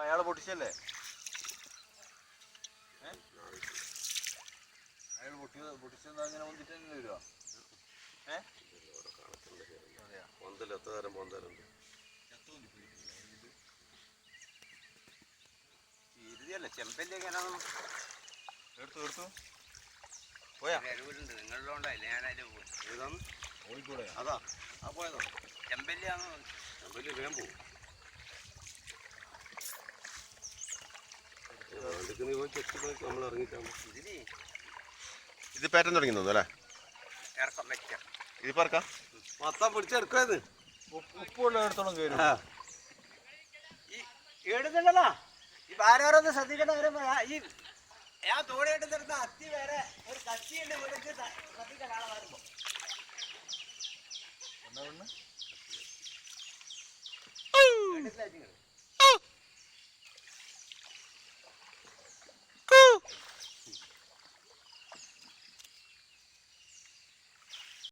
അയാളെ പൊട്ടിച്ചല്ലേ? അയാൾ പൊട്ടിച്ചെന്താ അങ്ങനെ വന്നിട്ട് തന്നെ വരുവാ? ഇരുതിയല്ലേ ചെമ്പല്ലേ എടുത്തു പോയാ നിങ്ങളുള്ളതുകൊണ്ടല്ലേ ഞാൻ അതിൽ പോയി. ഏതാന്ന് പോയിക്കൂടെ? അതാ ആ പോയതോ ചെമ്പല്ലിയാന്ന്. ചെമ്പല്ലി വേഗം പോവും. ഇത് പേറ്റം തുടങ്ങി തോന്നുന്നു അല്ലേ? ഇതിപ്പോ ഇറക്കാം. മൊത്തം പിടിച്ചെടുക്കുന്നത് ഉപ്പുള്ള എടുത്തോളം കയറും. എടുത്തുണ്ടല്ലോ ഈ ഭാരോരൊന്ന് ശ്രദ്ധിക്കണ ഈ ഞാൻ തോടിയായിട്ട് നിർത്ത അത്തി വേറെ ഒരു കച്ചിയുണ്ട് വിളിച്ച് ശ്രദ്ധിക്കാൻ ആളെ വരുമ്പോ എന്താ